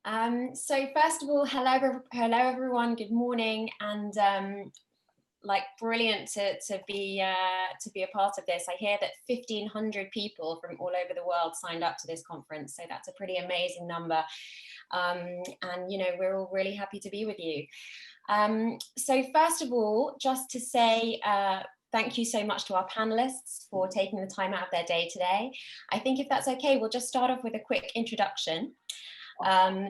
So first of all, hello everyone. Good morning, and brilliant to be a part of this. I hear that 1,500 people from all over the world signed up to this conference, so that's a pretty amazing number. And we're all really happy to be with you. So first of all, just to say thank you so much to our panelists for taking the time out of their day today. I think if that's okay, we'll just start off with a quick introduction.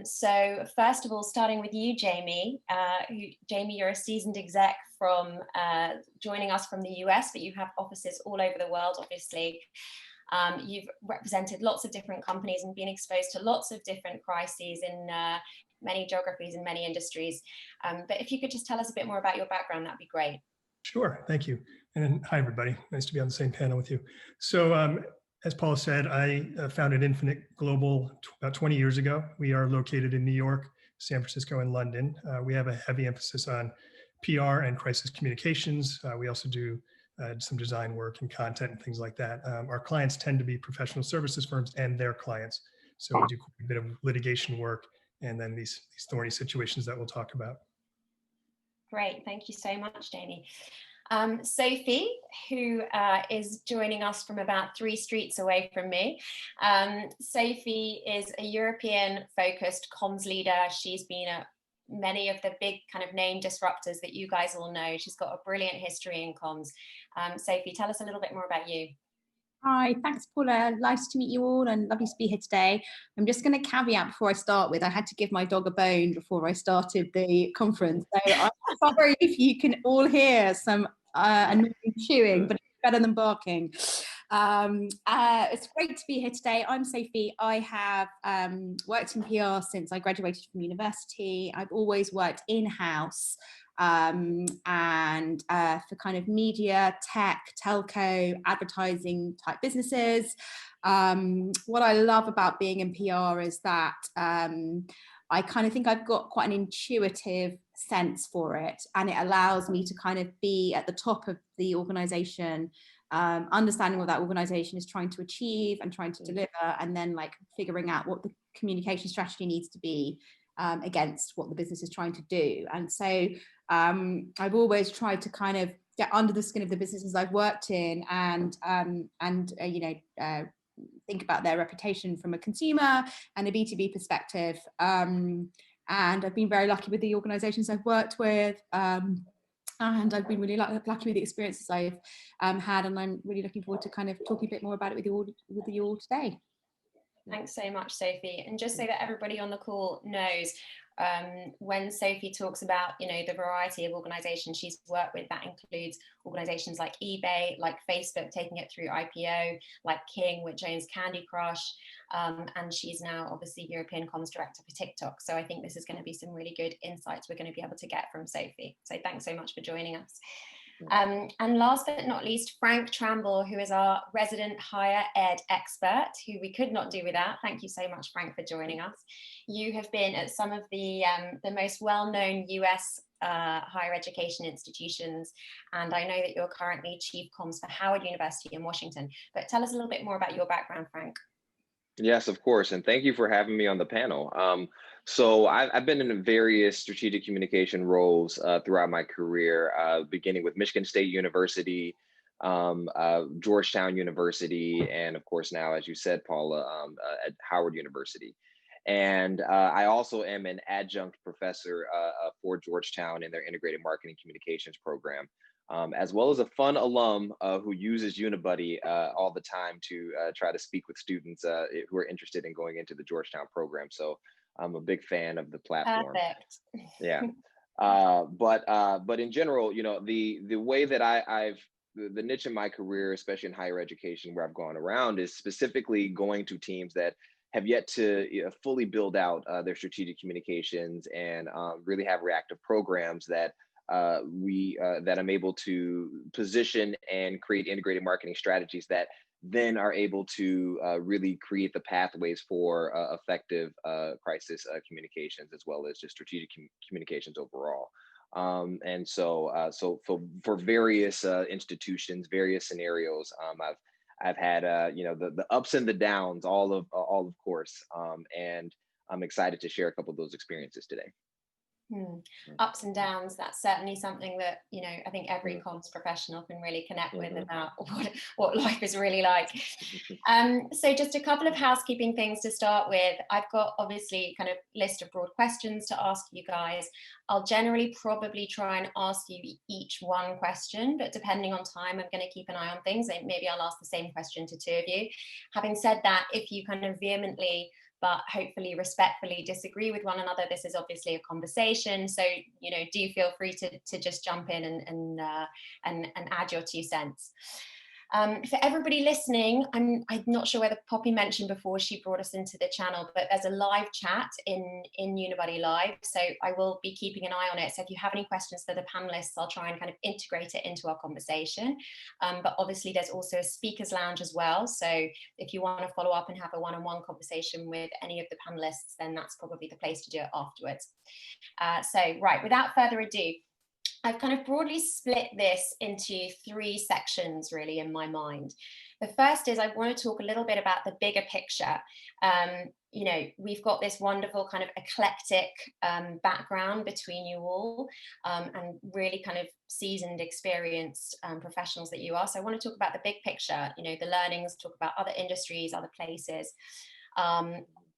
So first of all, starting with you, Jamie. Jamie, you're a seasoned exec from joining us from the US, but you have offices all over the world, obviously. You've represented lots of different companies and been exposed to lots of different crises in many geographies and many industries. But if you could just tell us a bit more about your background, that'd be great. Sure, thank you. And hi, everybody. Nice to be on the same panel with you. So as Paula said, I founded Infinite Global about 20 years ago. We are located in New York, San Francisco, and London. We have a heavy emphasis on PR and crisis communications. We also do some design work and content and things like that. Our clients tend to be professional services firms and their clients. So we do quite a bit of litigation work and then these thorny situations that we'll talk about. Great, thank you so much, Jamie. Sophie, who is joining us from about 3 streets away from me. Sophie is a European-focused comms leader. She's been at many of the big kind of name disruptors that you guys all know. She's got a brilliant history in comms. Sophie, tell us a little bit more about you. Hi, thanks, Paula. Nice to meet you all and lovely to be here today. I'm just going to caveat before I start with, I had to give my dog a bone before I started the conference. So I'm sorry if you can all hear some annoying chewing, but it's better than barking. It's great to be here today. I'm Sophie. I have worked in PR since I graduated from university. I've always worked in-house and for kind of media, tech, telco, advertising type businesses. What I love about being in PR is that I kind of think I've got quite an intuitive sense for it, and it allows me to kind of be at the top of the organization, understanding what that organization is trying to achieve and trying to deliver, and then like figuring out what the communication strategy needs to be against what the business is trying to do. And so I've always tried to kind of get under the skin of the businesses I've worked in and think about their reputation from a consumer and a B2B perspective. And I've been very lucky with the organizations I've worked with. And I've been really lucky with the experiences I've had, and I'm really looking forward to kind of talking a bit more about it with you all today. Thanks so much, Sophie. And just so that everybody on the call knows, when Sophie talks about, the variety of organizations she's worked with, that includes organizations like eBay, like Facebook, taking it through IPO, like King, which owns Candy Crush. And she's now obviously European Comms Director for TikTok. So I think this is going to be some really good insights we're going to be able to get from Sophie. So thanks so much for joining us. And last but not least, Frank Tramble, who is our resident higher ed expert, who we could not do without. Thank you so much, Frank, for joining us. You have been at some of the most well-known US higher education institutions, and I know that you're currently Chief Comms for Howard University in Washington. But tell us a little bit more about your background, Frank. Yes, of course, and thank you for having me on the panel. So I've been in various strategic communication roles throughout my career, beginning with Michigan State University, Georgetown University, and of course now, as you said, Paula, at Howard University. And I also am an adjunct professor for Georgetown in their integrated marketing communications program, as well as a fun alum who uses Unibuddy all the time to try to speak with students who are interested in going into the Georgetown program. So I'm a big fan of the platform. Perfect. Yeah, but in general, the way that the niche in my career, especially in higher education, where I've gone around, is specifically going to teams that have yet to fully build out their strategic communications and really have reactive programs that that I'm able to position and create integrated marketing strategies that then are able to really create the pathways for effective crisis communications, as well as just strategic communications overall. And so for various institutions, various scenarios, I've had the ups and the downs, all of course, and I'm excited to share a couple of those experiences today. Ups and downs, that's certainly something that, you know, I think every comms professional can really connect with about what life is really like. So just a couple of housekeeping things to start with. I've got obviously kind of list of broad questions to ask you guys. I'll generally probably try and ask you each one question, but depending on time, I'm going to keep an eye on things. Maybe I'll ask the same question to two of you. Having said that, if you kind of vehemently but hopefully respectfully disagree with one another, this is obviously a conversation. So, you know, do feel free to just jump in and add your 2 cents. For everybody listening, I'm not sure whether Poppy mentioned before she brought us into the channel, but there's a live chat in Unibody Live. So I will be keeping an eye on it. So if you have any questions for the panelists, I'll try and kind of integrate it into our conversation. But obviously there's also a speakers lounge as well. So if you want to follow up and have a one-on-one conversation with any of the panelists, then that's probably the place to do it afterwards. So right, without further ado, I've kind of broadly split this into 3 sections really in my mind. The first is I want to talk a little bit about the bigger picture. You know, we've got this wonderful kind of eclectic background between you all and really kind of seasoned, experienced professionals that you are. So I want to talk about the big picture, you know, the learnings, talk about other industries, other places.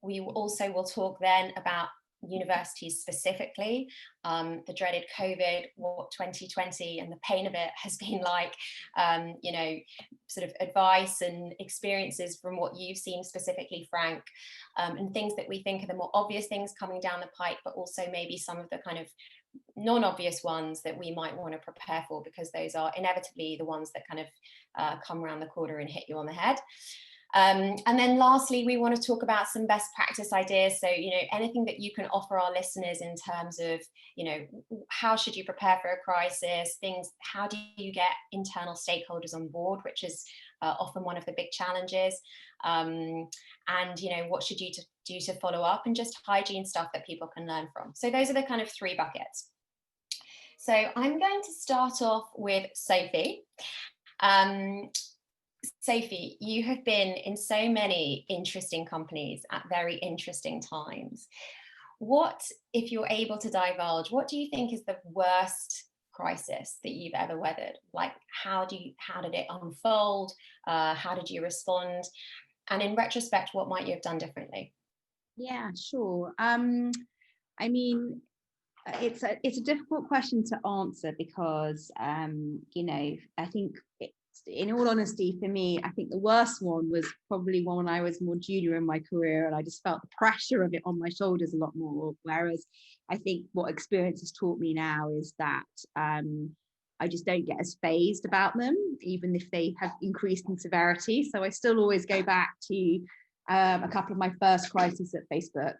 We also will talk then about universities specifically, the dreaded COVID, what 2020 and the pain of it has been like, you know, sort of advice and experiences from what you've seen specifically, Frank, and things that we think are the more obvious things coming down the pipe, but also maybe some of the kind of non-obvious ones that we might want to prepare for, because those are inevitably the ones that kind of come around the corner and hit you on the head. And then lastly, we want to talk about some best practice ideas. So, you know, anything that you can offer our listeners in terms of, you know, how should you prepare for a crisis, things, how do you get internal stakeholders on board, which is often one of the big challenges. And, you know, what should you do to follow up, and just hygiene stuff that people can learn from. So those are the kind of 3 buckets. So I'm going to start off with Sophie. Sophie, you have been in so many interesting companies at very interesting times. What, if you're able to divulge, what do you think is the worst crisis that you've ever weathered? Like, how did it unfold? How did you respond? And in retrospect, what might you have done differently? Yeah, sure. I mean, it's a difficult question to answer because, you know, I think in all honesty, for me, I think the worst one was probably when I was more junior in my career, and I just felt the pressure of it on my shoulders a lot more. Whereas I think what experience has taught me now is that I just don't get as fazed about them, even if they have increased in severity. So I still always go back to a couple of my first crises at Facebook.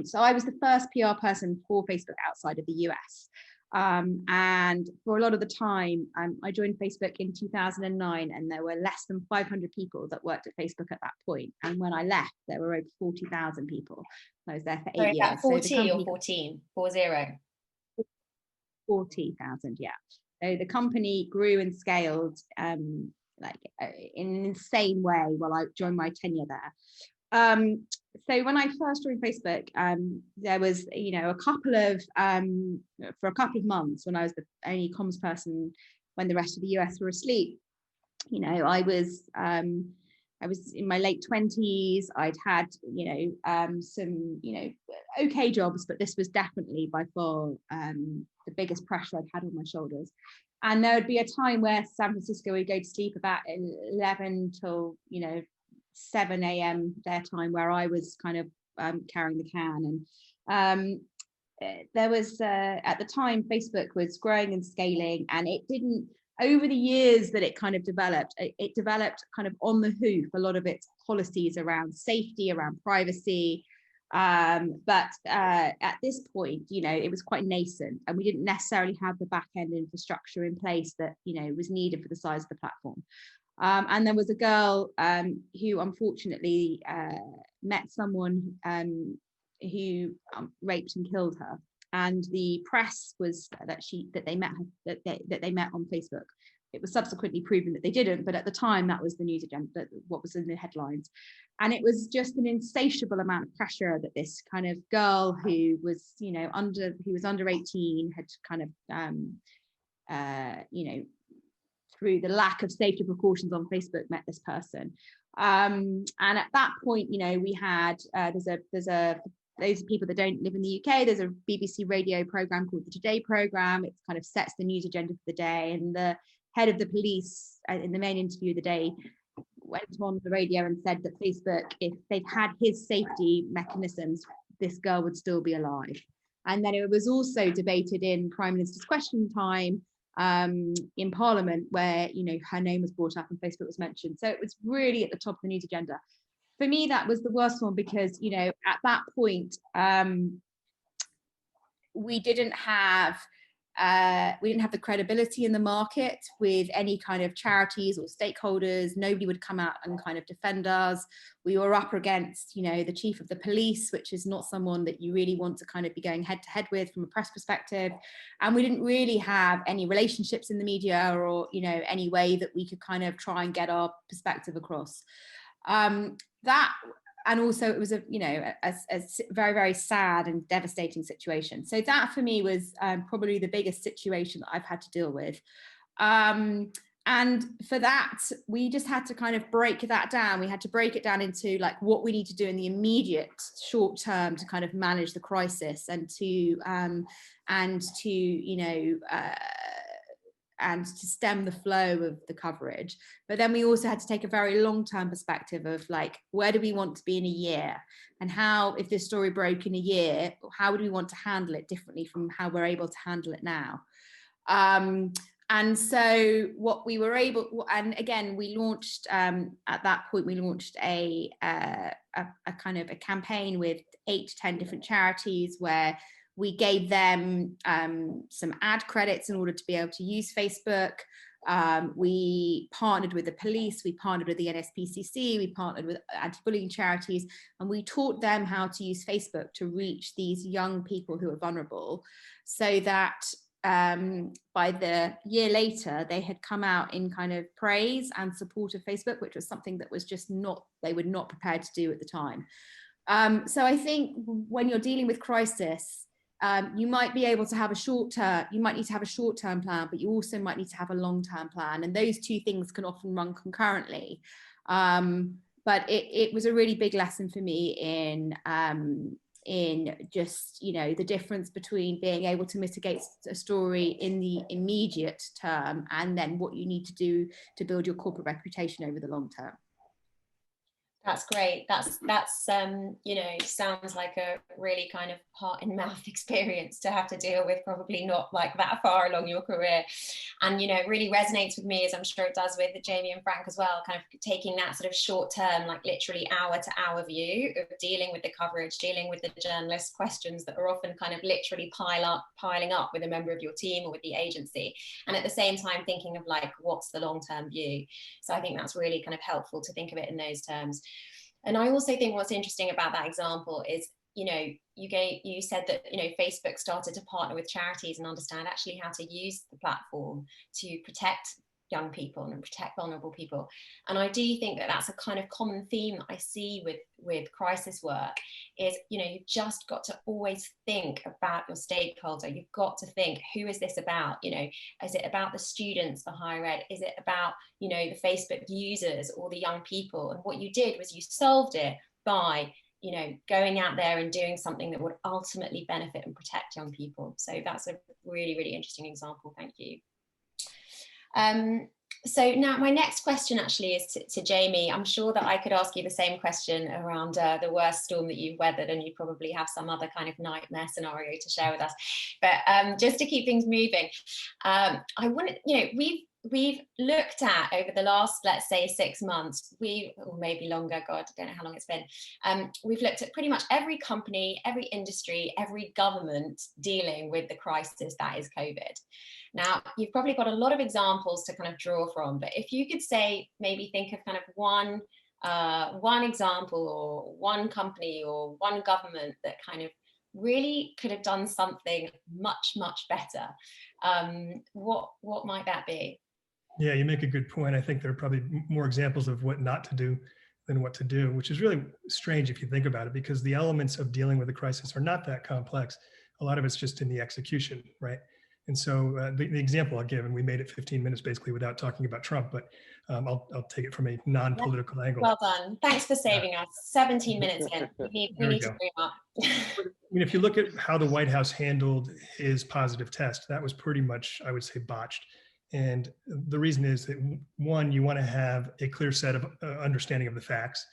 So I was the first PR person for Facebook outside of the US. And for a lot of the time, I joined Facebook in 2009, and there were less than 500 people that worked at Facebook at that point. And when I left, there were over 40,000 people. I was there for 8 years. 40 or 14? 40? 40,000, yeah. So the company grew and scaled like in an insane way while I joined my tenure there. So when I first joined Facebook, there was, you know, for a couple of months when I was the only comms person when the rest of the US were asleep, you know, I was in my late 20s. I'd had, you know, some, you know, okay jobs, but this was definitely by far the biggest pressure I'd had on my shoulders. And there would be a time where San Francisco would go to sleep about 11 till, you know, 7 a.m. their time, where I was kind of carrying the can. And there was at the time Facebook was growing and scaling, and it didn't, over the years that it kind of developed, it developed kind of on the hoof a lot of its policies around safety, around privacy. But at this point, you know, it was quite nascent, and we didn't necessarily have the back end infrastructure in place that, you know, was needed for the size of the platform. And there was a girl who unfortunately met someone who raped and killed her, and the press was that they met on Facebook, it was subsequently proven that they didn't, but at the time that was the news agenda, what was in the headlines. And it was just an insatiable amount of pressure that this kind of girl who was, you know, under 18, had kind of, you know, through the lack of safety precautions on Facebook, met this person. And at that point, you know, we had, there's those people that don't live in the UK, there's a BBC radio program called the Today program. It kind of sets the news agenda for the day. And the head of the police in the main interview of the day went on the radio and said that Facebook, if they'd had his safety mechanisms, this girl would still be alive. And then it was also debated in Prime Minister's Question Time in Parliament, where, you know, her name was brought up and Facebook was mentioned. So it was really at the top of the news agenda. For me, that was the worst one, because, you know, at that point, we didn't have the credibility in the market with any kind of charities or stakeholders. Nobody would come out and kind of defend us. We were up against, you know, the chief of the police, which is not someone that you really want to kind of be going head to head with from a press perspective. And we didn't really have any relationships in the media, or, you know, any way that we could kind of try and get our perspective across. And also it was a very, very sad and devastating situation. So that for me was probably the biggest situation that I've had to deal with. And for that, we just had to kind of break that down. We had to break it down into like what we need to do in the immediate short term to kind of manage the crisis, and to you know, and to stem the flow of the coverage. But then we also had to take a very long-term perspective of like, where do we want to be in a year? And how, if this story broke in a year, how would we want to handle it differently from how we're able to handle it now? And so what we were able, and again, we launched, at that point, we launched a kind of a campaign with 8 to 10 different charities, where we gave them some ad credits in order to be able to use Facebook. We partnered with the police, we partnered with the NSPCC, we partnered with anti-bullying charities, and we taught them how to use Facebook to reach these young people who are vulnerable, so that by the year later, they had come out in kind of praise and support of Facebook, which was something that was just not, they were not prepared to do at the time. So I think when you're dealing with crisis, you might be able to have a short-term, you might need to have a short-term plan, but you also might need to have a long-term plan. And those two things can often run concurrently. But it was a really big lesson for me in just, you know, the difference between being able to mitigate a story in the immediate term, and then what you need to do to build your corporate reputation over the long term. That's great. That's you know, sounds like a really kind of heart in mouth experience to have to deal with, probably not like that far along your career. And, you know, it really resonates with me, as I'm sure it does with Jamie and Frank as well, kind of taking that sort of short term, like literally hour to hour view of dealing with the coverage, dealing with the journalist questions that are often kind of literally piling up with a member of your team or with the agency. And at the same time thinking of like, what's the long-term view? So I think that's really kind of helpful to think of it in those terms. And I also think what's interesting about that example is, you know, you said that, you know, Facebook started to partner with charities and understand actually how to use the platform to protect young people and protect vulnerable people. And I do think that that's a kind of common theme that I see with crisis work is, you know, you've just got to always think about your stakeholder. You've got to think, who is this about? You know, is it about the students for higher ed? Is it about, you know, the Facebook users or the young people? And what you did was you solved it by, you know, going out there and doing something that would ultimately benefit and protect young people. So that's a really, really interesting example. Thank you. So now my next question actually is to Jamie. I'm sure that I could ask you the same question around the worst storm that you've weathered, and you probably have some other kind of nightmare scenario to share with us. But just to keep things moving, I wanted, you know, we've looked at over the last, let's say, 6 months, or maybe longer, God, I don't know how long it's been. We've looked at pretty much every company, every industry, every government dealing with the crisis that is COVID. Now, you've probably got a lot of examples to kind of draw from, but if you could say, maybe think of kind of one example or one company or one government that kind of really could have done something much, much better, what might that be? Yeah, you make a good point. I think there are probably more examples of what not to do than what to do, which is really strange if you think about it, because the elements of dealing with a crisis are not that complex. A lot of it's just in the execution, right? And so the example I'll give, and we made it 15 minutes basically without talking about Trump, but I'll take it from a non-political angle. Well done. Thanks for saving us. 17 minutes in. We There we need go. to bring up. I mean, if you look at how the White House handled his positive test, that was pretty much, I would say, botched. And the reason is that, one, you want to have a clear set of understanding of the facts.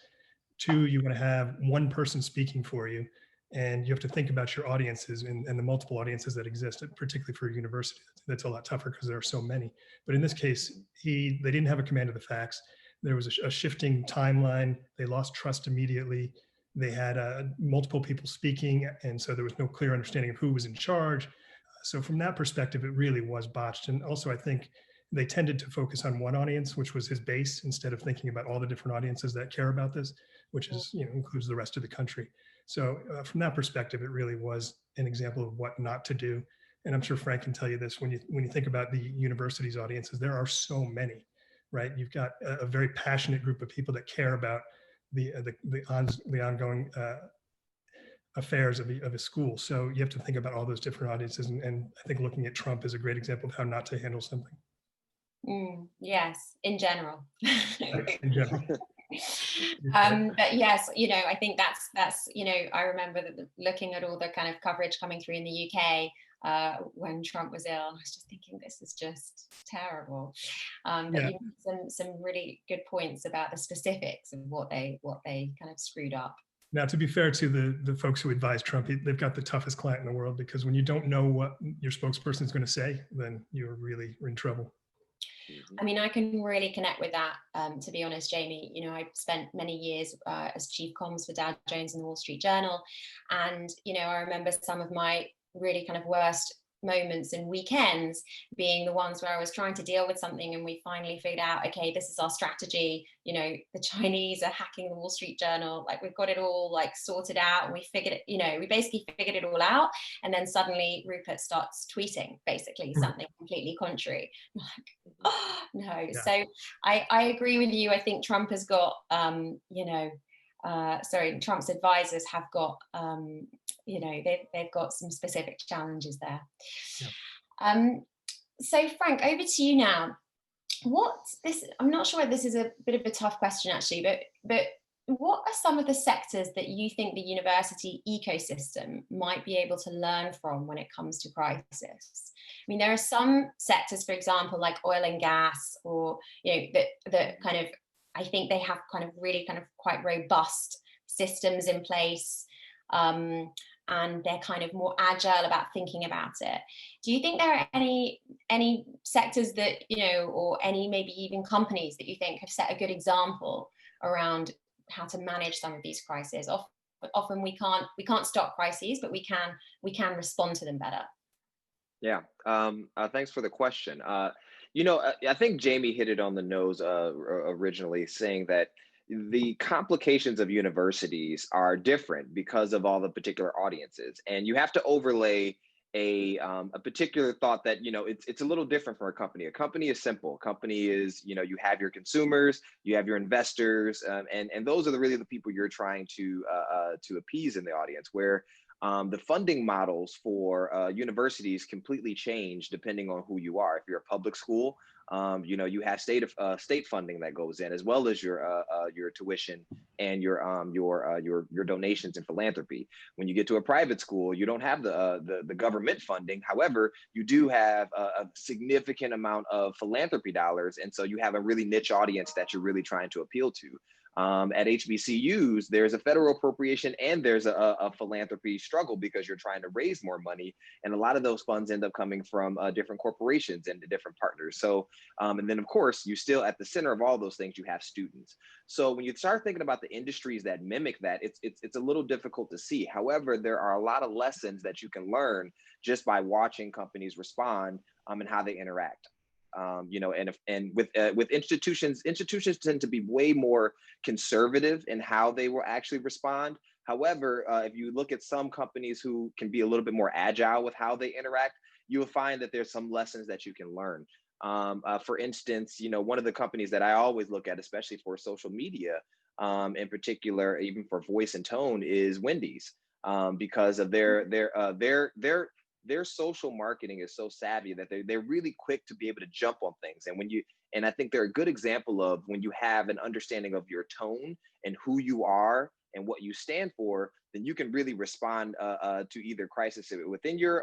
Two, you want to have one person speaking for you, and you have to think about your audiences and the multiple audiences that exist, particularly for a university. That's a lot tougher because there are so many. But in this case, they didn't have a command of the facts. There was a shifting timeline. They lost trust immediately. They had multiple people speaking, and so there was no clear understanding of who was in charge. So from that perspective, it really was botched. And also, I think they tended to focus on one audience, which was his base, instead of thinking about all the different audiences that care about this, which is, includes the rest of the country. So from that perspective, it really was an example of what not to do. And I'm sure Frank can tell you this, when you think about the university's audiences, there are so many, right? You've got a very passionate group of people that care about the ongoing affairs of a school. So you have to think about all those different audiences. And I think looking at Trump is a great example of how not to handle something. Yes, in general. In general. But yes, I think that's I remember looking at all the kind of coverage coming through in the UK when Trump was ill. I was just thinking, this is just terrible. But you made some really good points about the specifics of what they kind of screwed up. Now, to be fair to the folks who advise Trump, they've got the toughest client in the world, because when you don't know what your spokesperson is going to say, then you're really in trouble. I mean, I can really connect with that, to be honest, Jamie. I spent many years as chief comms for Dow Jones and the Wall Street Journal. And, I remember some of my really kind of worst moments and weekends being the ones where I was trying to deal with something and we finally figured out, okay, this is our strategy. The Chinese are hacking the Wall Street Journal. Like, we've got it all like sorted out, and we figured it, we basically figured it all out. And then suddenly Rupert starts tweeting basically something completely contrary. I'm like, oh, no. Yeah. So I agree with you. I think Trump has got, Trump's advisors have got, they've got some specific challenges there. Yeah. So Frank, over to you now. I'm not sure if this is a bit of a tough question actually, but what are some of the sectors that you think the university ecosystem might be able to learn from when it comes to crisis? I mean, there are some sectors, for example, like oil and gas, or, that kind of, I think they have kind of really kind of quite robust systems in place. And they're kind of more agile about thinking about it. Do you think there are any sectors that, or any maybe even companies that you think have set a good example around how to manage some of these crises? Often we can't stop crises, but we can respond to them better. Yeah, thanks for the question. I think Jamie hit it on the nose originally, saying that the complications of universities are different because of all the particular audiences, and you have to overlay a particular thought that it's a little different for a company. A company is simple. A company is you have your consumers, you have your investors, and those are really the people you're trying to appease in the audience. Where the funding models for universities completely change depending on who you are. If you're a public school, you have state funding that goes in, as well as your tuition and your donations and philanthropy. When you get to a private school, you don't have the government funding. However, you do have a significant amount of philanthropy dollars, and so you have a really niche audience that you're really trying to appeal to. At HBCUs, there's a federal appropriation and there's a philanthropy struggle because you're trying to raise more money. And a lot of those funds end up coming from different corporations and different partners. So, and then of course, you still at the center of all those things, you have students. So when you start thinking about the industries that mimic that, it's a little difficult to see. However, there are a lot of lessons that you can learn just by watching companies respond and how they interact. And with institutions tend to be way more conservative in how they will actually respond. However, if you look at some companies who can be a little bit more agile with how they interact, you will find that there's some lessons that you can learn. For instance, one of the companies that I always look at, especially for social media, in particular, even for voice and tone, is Wendy's, because of their social marketing is so savvy that they're really quick to be able to jump on things. And I think they're a good example of when you have an understanding of your tone and who you are and what you stand for, then you can really respond to either crisis within your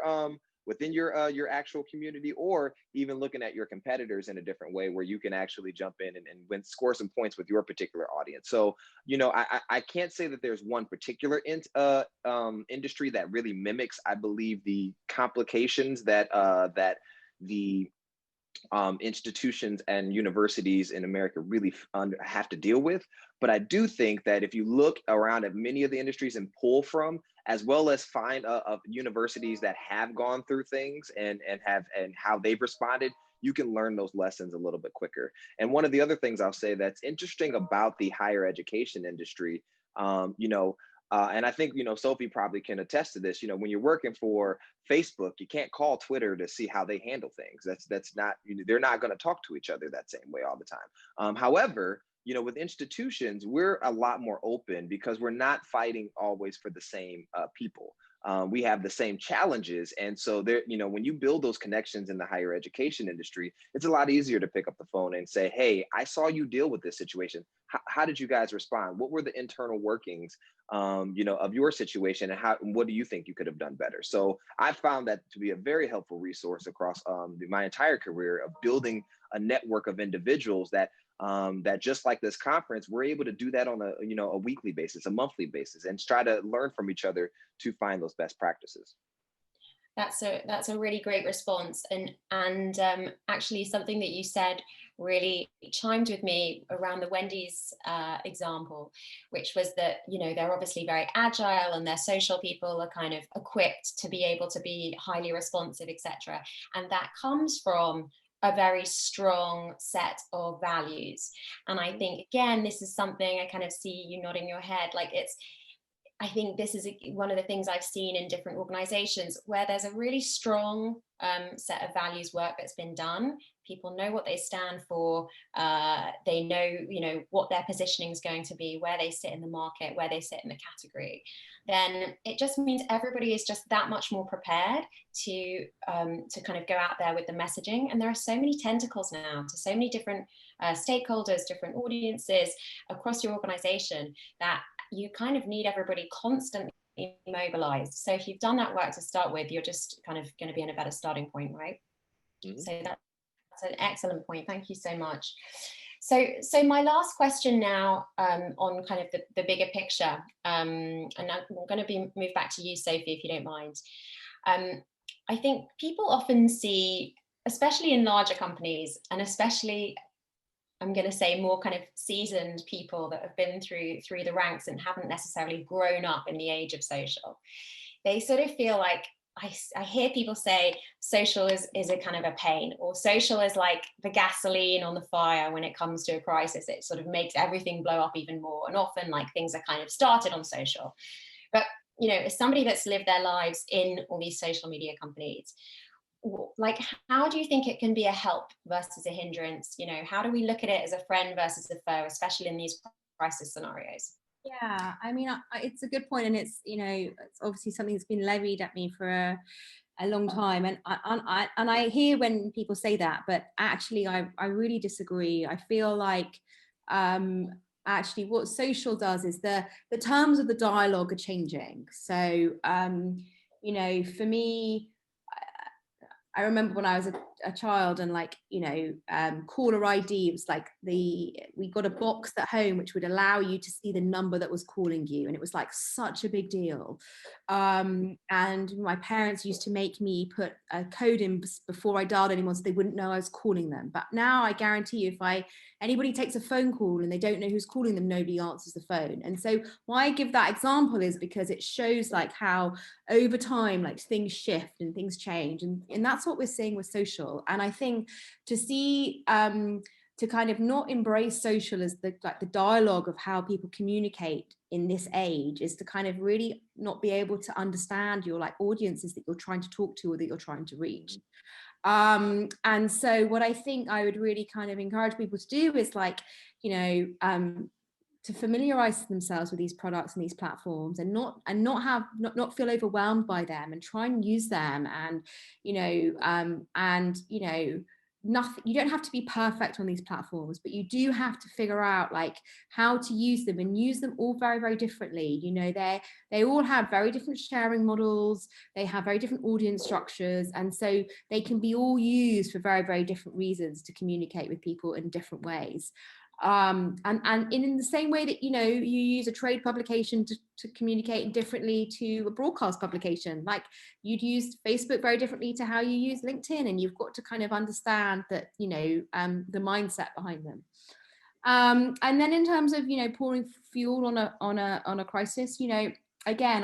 actual community, or even looking at your competitors in a different way, where you can actually jump in and score some points with your particular audience. So, I can't say that there's one particular industry that really mimics, I believe, the complications that the institutions and universities in America really have to deal with. But I do think that if you look around at many of the industries and pull from, as well as find universities that have gone through things and how they've responded, you can learn those lessons a little bit quicker. And one of the other things I'll say that's interesting about the higher education industry, and I think, Sophie probably can attest to this. When you're working for Facebook, you can't call Twitter to see how they handle things. That's not, they're not going to talk to each other that same way all the time. However, with institutions, we're a lot more open because we're not fighting always for the same people. We have the same challenges. And so there, when you build those connections in the higher education industry, it's a lot easier to pick up the phone and say, hey, I saw you deal with this situation. How did you guys respond? What were the internal workings, of your situation, and what do you think you could have done better? So I found that to be a very helpful resource across my entire career of building a network of individuals that just like this conference, we're able to do that on a weekly basis, a monthly basis, and try to learn from each other to find those best practices. That's a really great response, and actually something that you said really chimed with me around the Wendy's example, which was that they're obviously very agile and their social people are kind of equipped to be able to be highly responsive, etc. And that comes from a very strong set of values. And I think, again, this is something I kind of see you nodding your head, like I think this is one of the things I've seen in different organizations where there's a really strong set of values work that's been done. People know what they stand for. They know, what their positioning is going to be, where they sit in the market, where they sit in the category. Then it just means everybody is just that much more prepared to kind of go out there with the messaging. And there are so many tentacles now to so many different stakeholders, different audiences across your organization, that you kind of need everybody constantly mobilized. So if you've done that work to start with, you're just kind of going to be in a better starting point, right? Mm-hmm. So that's an excellent point. Thank you so much. So my last question now on kind of the bigger picture, and I'm going to move back to you, Sophie, if you don't mind. I think people often see, especially in larger companies, and especially, I'm going to say, more kind of seasoned people that have been through the ranks and haven't necessarily grown up in the age of social. They sort of feel like, I hear people say social is a kind of a pain, or social is like the gasoline on the fire when it comes to a crisis. It sort of makes everything blow up even more. And often like things are kind of started on social. But, as somebody that's lived their lives in all these social media companies, like, how do you think it can be a help versus a hindrance? How do we look at it as a friend versus a foe, especially in these crisis scenarios? Yeah, I mean, it's a good point, and it's it's obviously something that's been levied at me for a long time, and I hear when people say that, but actually I really disagree. I feel like actually what social does is the terms of the dialogue are changing. So for me, I remember when I was a child, and caller ID, it was like we got a box at home which would allow you to see the number that was calling you, and it was like such a big deal. And my parents used to make me put a code in before I dialed anyone so they wouldn't know I was calling them. But now I guarantee you, if anybody takes a phone call and they don't know who's calling them, nobody answers the phone. And so why I give that example is because it shows like how over time like things shift and things change, and that's what we're seeing with social. And I think to see to kind of not embrace social as the dialogue of how people communicate in this age is to kind of really not be able to understand your audiences that you're trying to talk to or that you're trying to reach. And so what I think I would really kind of encourage people to do is like, you know, to familiarize themselves with these products and these platforms, and not feel overwhelmed by them, and try and use them. And you know, nothing, you don't have to be perfect on these platforms, but you do have to figure out like how to use them, and use them all very, very differently. You know, they all have very different sharing models, they have very different audience structures, and so they can be all used for very, very different reasons, to communicate with people in different ways. And in the same way that, you know, you use a trade publication to communicate differently to a broadcast publication, like you'd use Facebook very differently to how you use LinkedIn, and you've got to kind of understand that, you know, the mindset behind them. And then in terms of, you know, pouring fuel on a crisis, you know, again,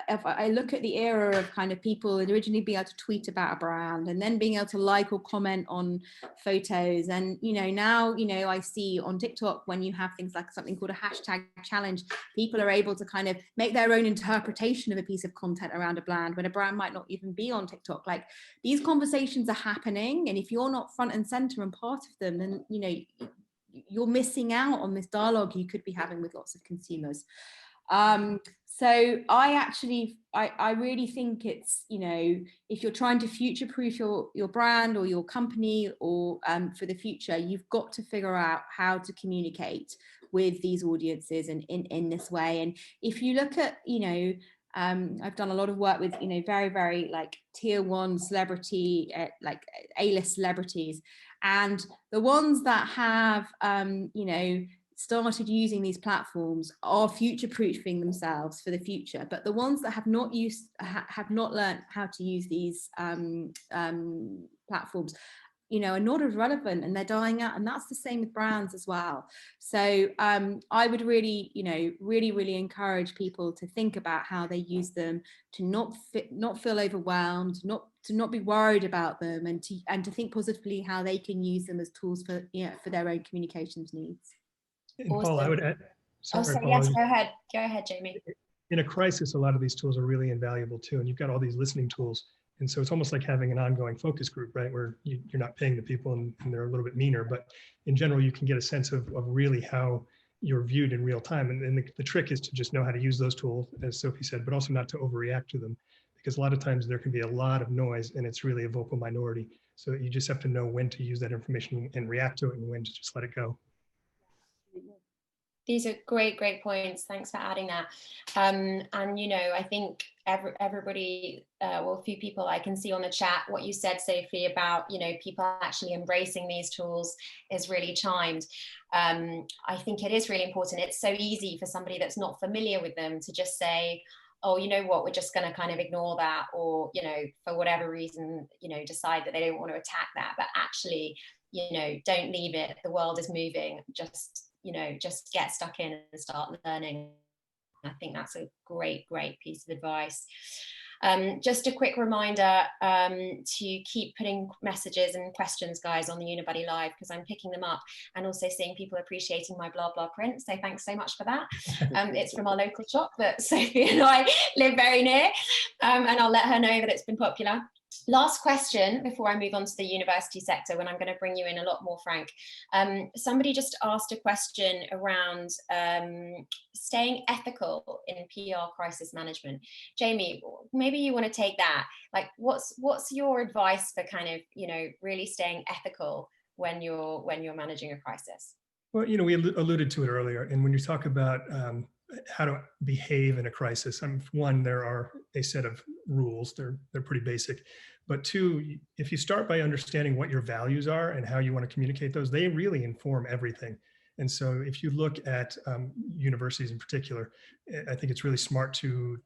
if I look at the era of kind of people originally being able to tweet about a brand, and then being able to like or comment on photos, and you know, now, you know, I see on TikTok, when you have things like something called a hashtag challenge, people are able to kind of make their own interpretation of a piece of content around a brand, when a brand might not even be on TikTok. Like, these conversations are happening, and if you're not front and center and part of them, then, you know, you're missing out on this dialogue you could be having with lots of consumers. So I really think it's, you know, if you're trying to future-proof your brand or your company, or for the future, you've got to figure out how to communicate with these audiences and in this way. And if you look at, you know, I've done a lot of work with, you know, very, very like tier one celebrity, like A-list celebrities, and the ones that have, you know, started using these platforms are future-proofing themselves for the future. But the ones that have not learned how to use these platforms, you know, are not as relevant, and they're dying out. And that's the same with brands as well. So I would really, you know, really encourage people to think about how they use them, to not feel overwhelmed, to not be worried about them, and to think positively how they can use them as tools for, you know, for their own communications needs. And Paul, I would add, sorry, Paul, yes, go ahead, Jamie. In a crisis, a lot of these tools are really invaluable too. And you've got all these listening tools. And so it's almost like having an ongoing focus group, right? Where you're not paying the people, and they're a little bit meaner, but in general, you can get a sense of really how you're viewed in real time. And the trick is to just know how to use those tools, as Sophie said, but also not to overreact to them, because a lot of times there can be a lot of noise, and it's really a vocal minority. So you just have to know when to use that information and react to it, and when to just let it go. These are great points. Thanks for adding that. And, you know, I think everybody, well, a few people I can see on the chat, what you said, Sophie, about, you know, people actually embracing these tools is really chimed. I think it is really important. It's so easy for somebody that's not familiar with them to just say, oh, you know what, we're just going to kind of ignore that, or, you know, for whatever reason, you know, decide that they don't want to attack that. But actually, you know, don't leave it. The world is moving. Just, you know, just get stuck in and start learning. I think that's a great piece of advice. Just a quick reminder to keep putting messages and questions, guys, on the Unibuddy Live, because I'm picking them up, and also seeing people appreciating my blah blah print. So thanks so much for that. It's from our local shop that Sophie and I live very near, and I'll let her know that it's been popular. Last question before I move on to the university sector, when I'm going to bring you in a lot more, Frank. Somebody just asked a question around staying ethical in PR crisis management. Jamie, maybe you want to take that. Like, what's your advice for kind of, you know, really staying ethical when you're managing a crisis? Well, you know, we alluded to it earlier, and when you talk about how to behave in a crisis, one, there are a set of rules. They're pretty basic. But two, if you start by understanding what your values are and how you want to communicate those, they really inform everything. And so if you look at universities in particular, I think it's really smart to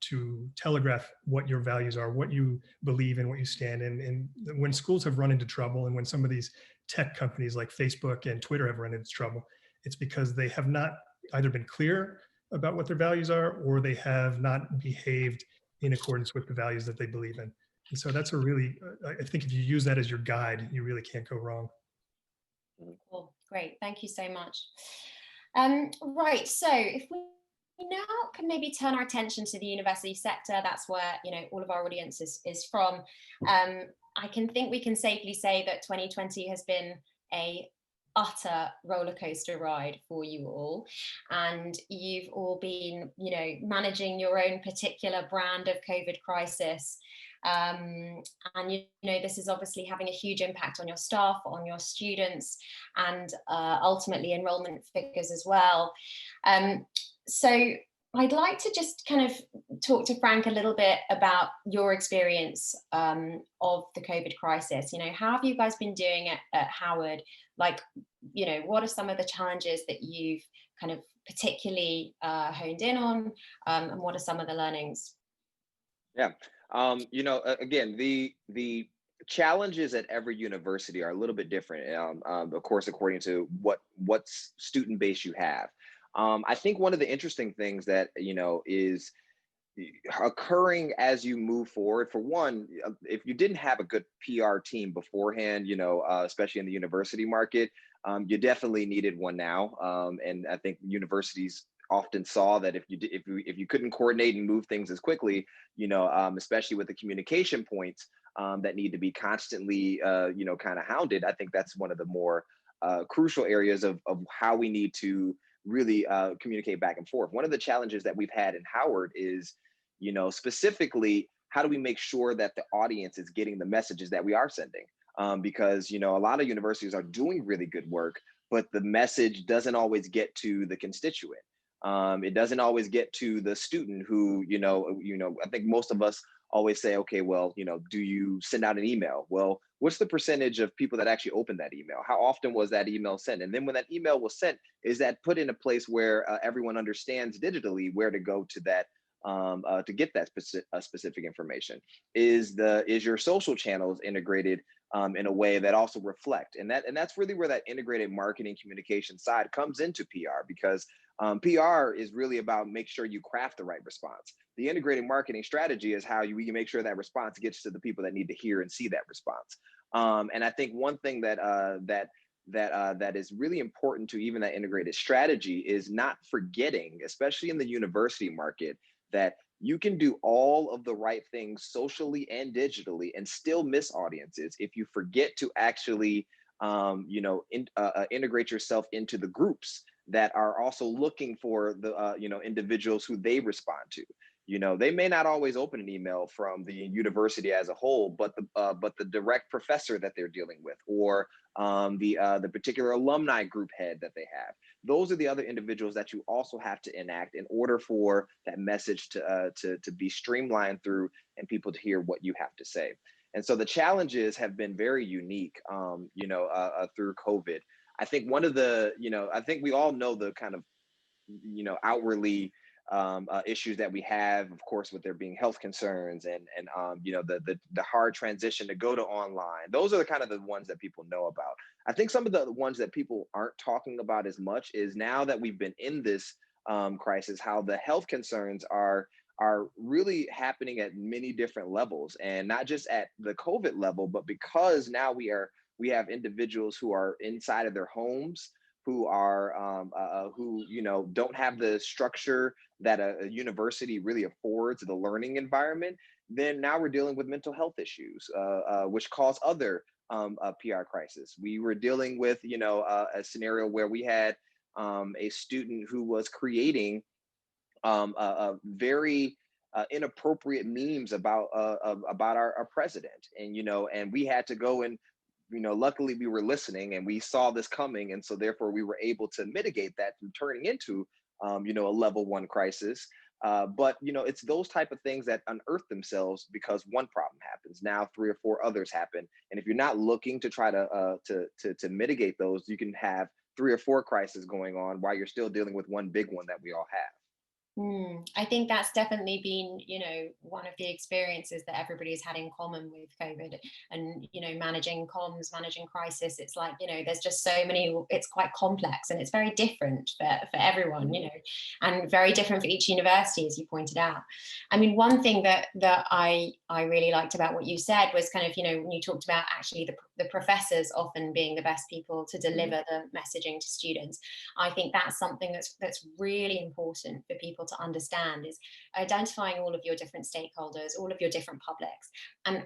telegraph what your values are, what you believe in, what you stand in. And when schools have run into trouble, and when some of these tech companies like Facebook and Twitter have run into trouble, it's because they have not either been clear about what their values are, or they have not behaved in accordance with the values that they believe in. And so that's a really, I think if you use that as your guide, you really can't go wrong. Cool, great, thank you so much. Right, so if we now can maybe turn our attention to the university sector. That's where, you know, all of our audience is from. I think we can safely say that 2020 has been a utter roller coaster ride for you all, and you've all been, you know, managing your own particular brand of COVID crisis. And you know, this is obviously having a huge impact on your staff, on your students, and ultimately enrollment figures as well. So I'd like to just kind of talk to Frank a little bit about your experience of the COVID crisis. You know, how have you guys been doing it at Howard? Like, you know, what are some of the challenges that you've kind of particularly honed in on, and what are some of the learnings? Yeah, you know, again, the challenges at every university are a little bit different, of course, according to what student base you have. I think one of the interesting things that, you know, is occurring as you move forward, for one, if you didn't have a good PR team beforehand, you know, especially in the university market, you definitely needed one now. And I think universities often saw that if you couldn't coordinate and move things as quickly, you know, especially with the communication points that need to be constantly, you know, kind of hounded. I think that's one of the more crucial areas of how we need to really communicate back and forth. One of the challenges that we've had in Howard is, you know, specifically, how do we make sure that the audience is getting the messages that we are sending? Because, you know, a lot of universities are doing really good work, but the message doesn't always get to the constituent. It doesn't always get to the student who, you know, I think most of us always say, okay, well, you know, do you send out an email? Well, what's the percentage of people that actually open that email? How often was that email sent? And then when that email was sent, is that put in a place where everyone understands digitally where to go to that to get that specific information? Is your social channels integrated in a way that also reflect? And that's really where that integrated marketing communication side comes into PR, because PR is really about make sure you craft the right response. The integrated marketing strategy is how we can make sure that response gets to the people that need to hear and see that response. And I think one thing that is really important to even that integrated strategy is not forgetting, especially in the university market, that you can do all of the right things socially and digitally and still miss audiences if you forget to actually you know, integrate yourself into the groups that are also looking for the you know, individuals who they respond to. You know, they may not always open an email from the university as a whole, but the direct professor that they're dealing with, or the particular alumni group head that they have. Those are the other individuals that you also have to enact in order for that message to be streamlined through and people to hear what you have to say. And so the challenges have been very unique, you know, through COVID. I think one of the, you know, I think we all know the kind of, you know, outwardly issues that we have, of course, with there being health concerns and you know, the hard transition to go to online. Those are the kind of the ones that people know about. I think some of the ones that people aren't talking about as much is, now that we've been in this crisis, how the health concerns are really happening at many different levels, and not just at the COVID level, but because now we have individuals who are inside of their homes, who are who, you know, don't have the structure that a university really affords, the learning environment. Then now we're dealing with mental health issues, which cause other PR crisis. We were dealing with, you know, a scenario where we had a student who was creating a very inappropriate memes about our president, and you know, and we had to go and, you know, luckily we were listening and we saw this coming, and so therefore we were able to mitigate that from turning into you know, a level 1 crisis. But you know, it's those type of things that unearth themselves because one problem happens, now 3 or 4 others happen, and if you're not looking to try to mitigate those, you can have 3 or 4 crises going on while you're still dealing with one big one that we all have. I think that's definitely been, you know, one of the experiences that everybody's had in common with COVID, and, you know, managing comms, managing crisis. It's like, you know, there's just so many, it's quite complex and it's very different for everyone, you know, and very different for each university, as you pointed out. I mean, one thing that I really liked about what you said was kind of, you know, when you talked about actually the professors often being the best people to deliver the messaging to students. I think that's something that's really important for people to understand, is identifying all of your different stakeholders, all of your different publics, and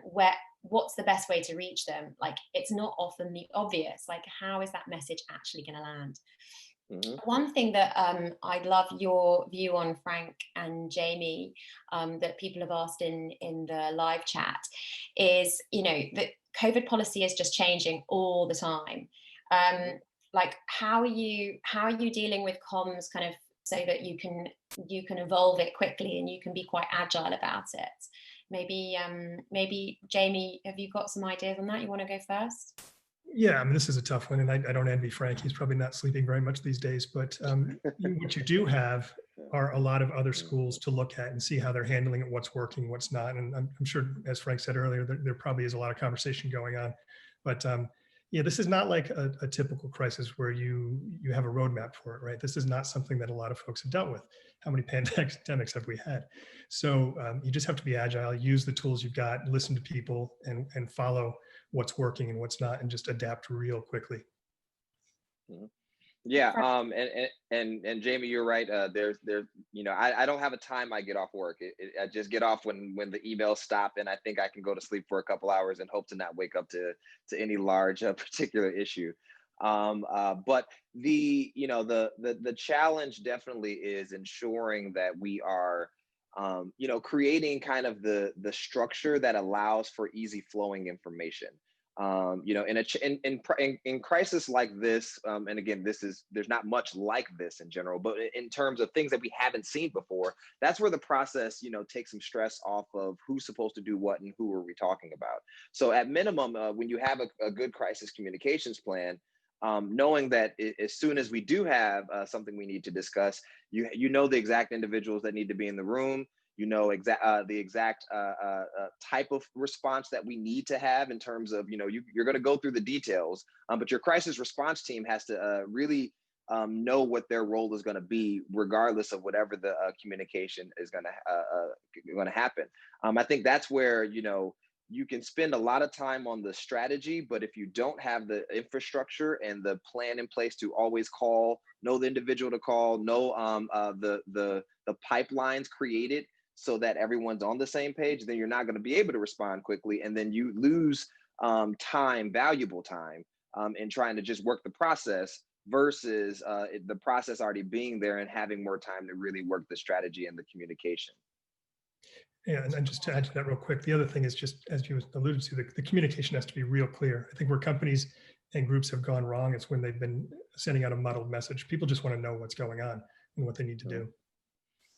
what's the best way to reach them. Like, it's not often the obvious, like, how is that message actually going to land? One thing that I'd love your view on, Frank and Jamie, that people have asked in the live chat is, you know, that COVID policy is just changing all the time. Like, how are you dealing with comms kind of so that you can evolve it quickly and you can be quite agile about it? Maybe Jamie, have you got some ideas on that? You want to go first? Yeah, I mean, this is a tough one, and I don't envy Frank. He's probably not sleeping very much these days. But what you do have are a lot of other schools to look at and see how they're handling it, what's working, what's not. And I'm sure, as Frank said earlier, there probably is a lot of conversation going on. But yeah, this is not like a typical crisis where you have a roadmap for it, right? This is not something that a lot of folks have dealt with. How many pandemics have we had? So you just have to be agile, use the tools you've got, listen to people, and follow what's working and what's not, and just adapt real quickly. Yeah, and Jamie, you're right. There's you know, I don't have a time I get off work. I just get off when the emails stop, and I think I can go to sleep for a couple hours and hope to not wake up to any large particular issue. But the challenge definitely is ensuring that we are creating kind of the structure that allows for easy flowing information. In crisis like this, and again, there's not much like this in general, but in terms of things that we haven't seen before, that's where the process, takes some stress off of who's supposed to do what and who are we talking about. So at minimum, when you have a good crisis communications plan, knowing that as soon as we do have something we need to discuss, you know the exact individuals that need to be in the room. You know the exact type of response that we need to have in terms of, you're going to go through the details, but your crisis response team has to really know what their role is going to be, regardless of whatever the communication is going to happen. I think that's where, you can spend a lot of time on the strategy, but if you don't have the infrastructure and the plan in place to always know the individual to call, know the pipelines created so that everyone's on the same page, then you're not going to be able to respond quickly. And then you lose valuable time in trying to just work the process versus the process already being there and having more time to really work the strategy and the communication. Yeah, and just to add to that real quick, the other thing is, just as you alluded to, the communication has to be real clear. I think where companies and groups have gone wrong, it's when they've been sending out a muddled message. People just want to know what's going on and what they need to do.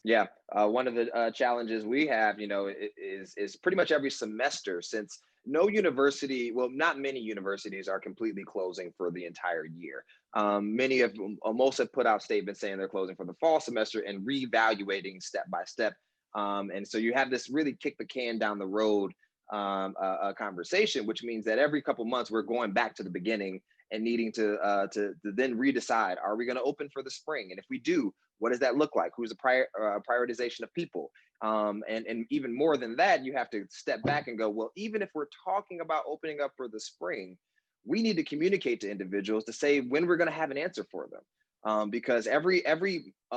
Yeah, one of the challenges we have, is pretty much every semester, since no university, well, not many universities are completely closing for the entire year. Most have put out statements saying they're closing for the fall semester and reevaluating step by step. And so you have this really kick the can down the road conversation, which means that every couple months we're going back to the beginning and needing to then redecide, are we going to open for the spring? And if we do, what does that look like? Who's the prioritization of people? And even more than that, you have to step back and go, well, even if we're talking about opening up for the spring, we need to communicate to individuals to say when we're going to have an answer for them. Because every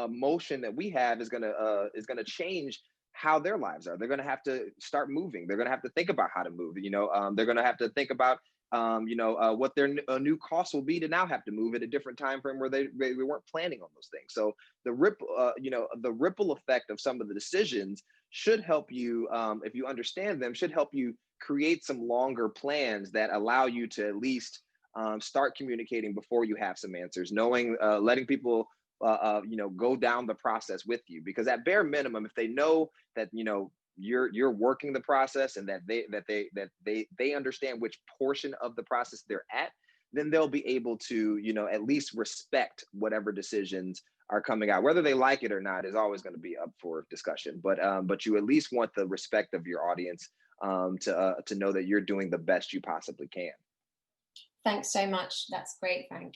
motion that we have is gonna change how their lives are. They're gonna have to start moving. They're gonna have to think about how to move. They're gonna have to think about what their new costs will be to now have to move at a different time frame where they weren't planning on those things. So the ripple effect of some of the decisions should help you, if you understand them, should help you create some longer plans that allow you to at least start communicating before you have some answers, knowing, letting people, go down the process with you. Because at bare minimum, if they know that, you're working the process and that they understand which portion of the process they're at, then they'll be able to, at least respect whatever decisions are coming out. Whether they like it or not is always going to be up for discussion. But you at least want the respect of your audience to know that you're doing the best you possibly can. Thanks so much. That's great, Frank.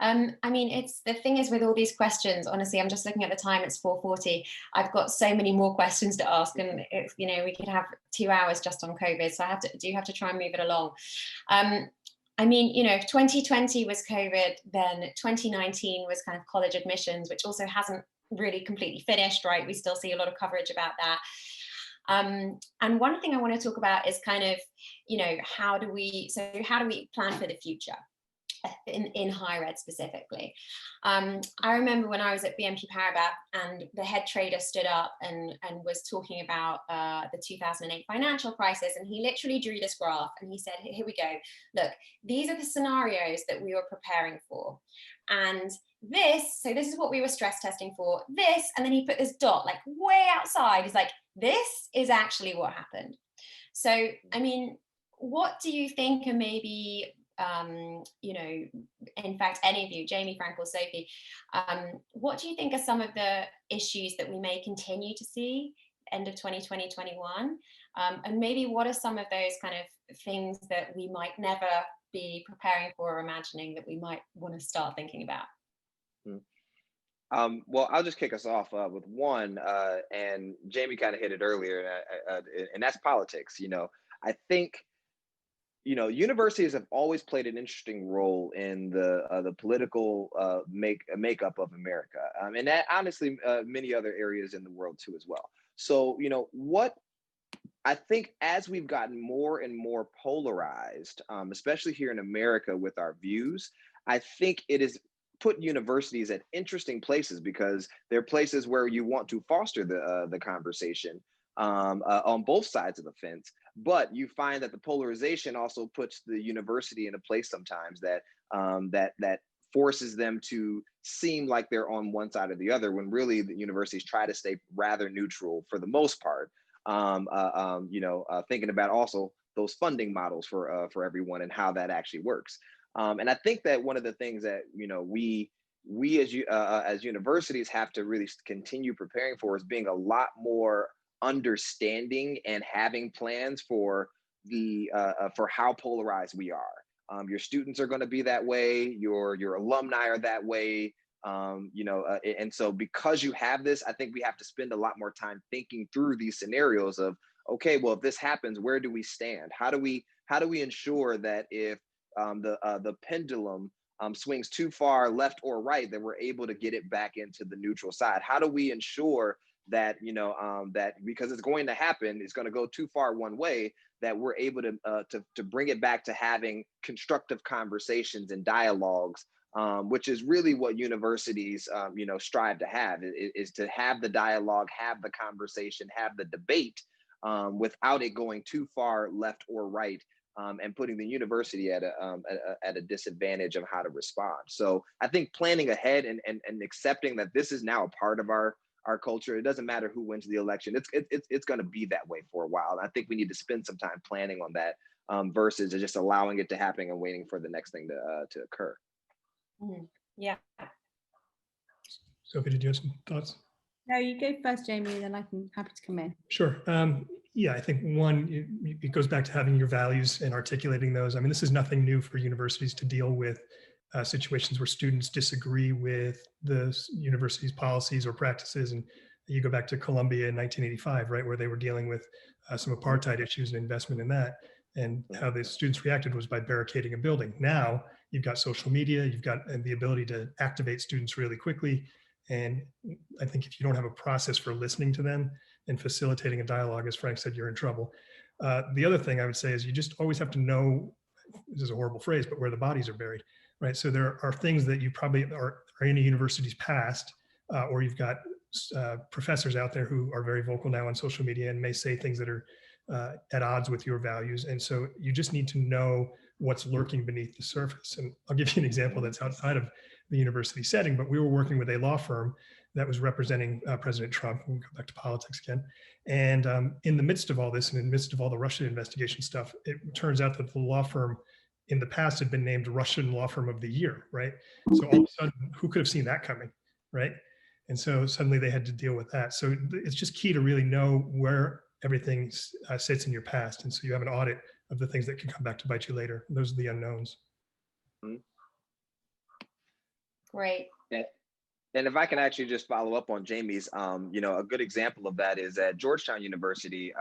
I mean, the thing is with all these questions, honestly, I'm just looking at the time, it's 4:40. I've got so many more questions to ask, and we could have 2 hours just on COVID. So I do have to try and move it along. I mean, if 2020 was COVID, then 2019 was kind of college admissions, which also hasn't really completely finished, right? We still see a lot of coverage about that. And one thing I want to talk about is kind of, how do we plan for the future? In higher ed specifically. I remember when I was at BNP Paribas and the head trader stood up and was talking about the 2008 financial crisis, and he literally drew this graph and he said, here we go, look, these are the scenarios that we were preparing for, and this is what we were stress testing for, this, and then he put this dot like way outside. He's like, this is actually what happened. So I mean, what do you think are maybe in fact, any of you, Jamie, Frank, or Sophie, what do you think are some of the issues that we may continue to see end of 2020, 21? And maybe what are some of those kind of things that we might never be preparing for or imagining that we might want to start thinking about? Well, I'll just kick us off with one, and Jamie kind of hit it earlier, and that's politics. I think universities have always played an interesting role in the political makeup of America, and that honestly many other areas in the world too as well. So what I think, as we've gotten more and more polarized, especially here in America with our views, I think it has put universities at interesting places, because they're places where you want to foster the conversation on both sides of the fence. But you find that the polarization also puts the university in a place sometimes that that forces them to seem like they're on one side or the other, when really the universities try to stay rather neutral for the most part. Thinking about also those funding models for everyone and how that actually works. And I think that one of the things that we as universities have to really continue preparing for is being a lot more understanding and having plans for for how polarized we are. Your students are going to be that way. Your alumni are that way. And so because you have this, I think we have to spend a lot more time thinking through these scenarios of, okay, well, if this happens, where do we stand? How do we ensure that if the pendulum swings too far left or right, that we're able to get it back into the neutral side? How do we ensure that that, because it's going to happen, it's going to go too far one way, that we're able to bring it back to having constructive conversations and dialogues, which is really what universities strive to have, is to have the dialogue, have the conversation, have the debate, without it going too far left or right, and putting the university at a disadvantage of how to respond. So I think planning ahead and accepting that this is now a part of our culture. It doesn't matter who wins the election. It's going to be that way for a while. And I think we need to spend some time planning on that, versus just allowing it to happen and waiting for the next thing to occur. Yeah. Sophie, did you have some thoughts? No, you go first, Jamie, then I can happy to come in. Sure. Yeah, I think one, it goes back to having your values and articulating those. I mean, this is nothing new for universities to deal with situations where students disagree with the university's policies or practices. And you go back to Columbia in 1985, right, where they were dealing with some apartheid issues and investment in that. And how the students reacted was by barricading a building. Now you've got social media, you've got the ability to activate students really quickly. And I think if you don't have a process for listening to them and facilitating a dialogue, as Frank said, you're in trouble. The other thing I would say is you just always have to know, this is a horrible phrase, but where the bodies are buried, right? So there are things that you probably are in a university's past, or you've got professors out there who are very vocal now on social media and may say things that are at odds with your values. And so you just need to know what's lurking beneath the surface. And I'll give you an example that's outside of the university setting, but we were working with a law firm that was representing President Trump. We'll go back to politics again. And in the midst of all this, and in the midst of all the Russian investigation stuff, it turns out that the law firm in the past had been named Russian Law Firm of the Year, right? So all of a sudden, who could have seen that coming, right? And so suddenly they had to deal with that. So it's just key to really know where everything sits in your past. And so you have an audit of the things that can come back to bite you later. Those are the unknowns. Great. And if I can actually just follow up on Jamie's, you know, a good example of that is at Georgetown University.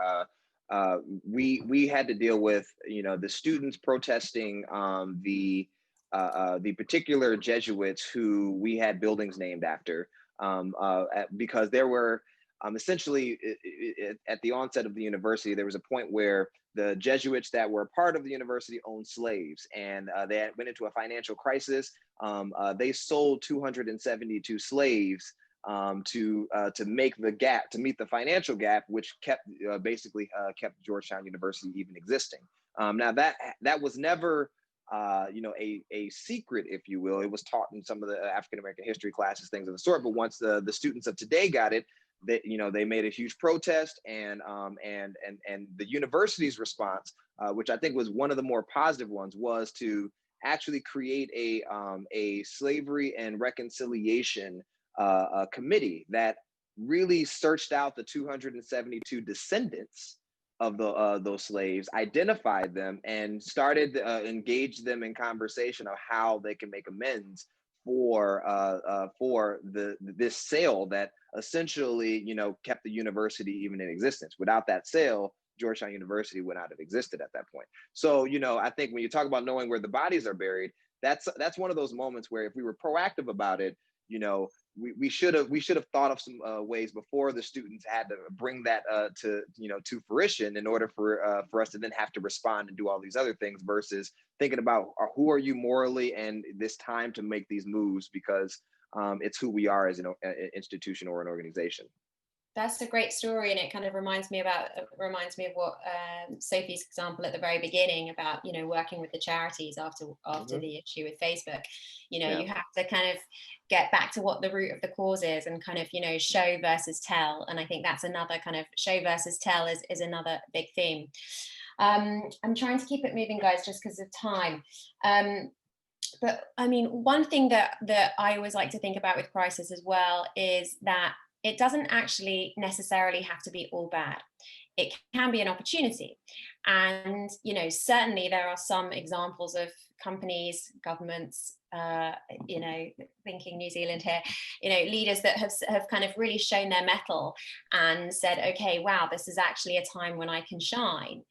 We had to deal with, you know, the students protesting the particular Jesuits who we had buildings named after, because there were essentially at the onset of the university, there was a point where the Jesuits that were part of the university owned slaves, and they went into a financial crisis. They sold 272 slaves to make the gap, to meet the financial gap, which kept basically kept Georgetown University even existing. Now that was never you know, a secret, if you will. It was taught in some of the African American history classes, things of the sort. But once the students of today got it, they, you know, they made a huge protest, and the university's response, which I think was one of the more positive ones, was to actually create a slavery and reconciliation committee that really searched out the 272 descendants of those slaves, identified them, and started engage them in conversation of how they can make amends for this sale that essentially, you know, kept the university even in existence. Without that sale, Georgetown University would not have existed at that point. So, you know, I think when you talk about knowing where the bodies are buried, that's one of those moments where if we were proactive about it, you know, we should have thought of some ways before the students had to bring that to fruition, in order for us to then have to respond and do all these other things, versus thinking about who are you morally, and this time to make these moves, because it's who we are as an institution or an organization. That's a great story, and it kind of reminds me of what Sophie's example at the very beginning about, you know, working with the charities after the issue with Facebook. You know, you have to kind of get back to what the root of the cause is, and kind of, you know, show versus tell. And I think that's another kind of show versus tell is another big theme. I'm trying to keep it moving, guys, just because of time. But I mean, one thing that I always like to think about with crisis as well is that it doesn't actually necessarily have to be all bad. It can be an opportunity. And, you know, certainly there are some examples of companies, governments, you know, thinking New Zealand here, you know, leaders that have kind of really shown their mettle and said, okay, wow, this is actually a time when I can shine.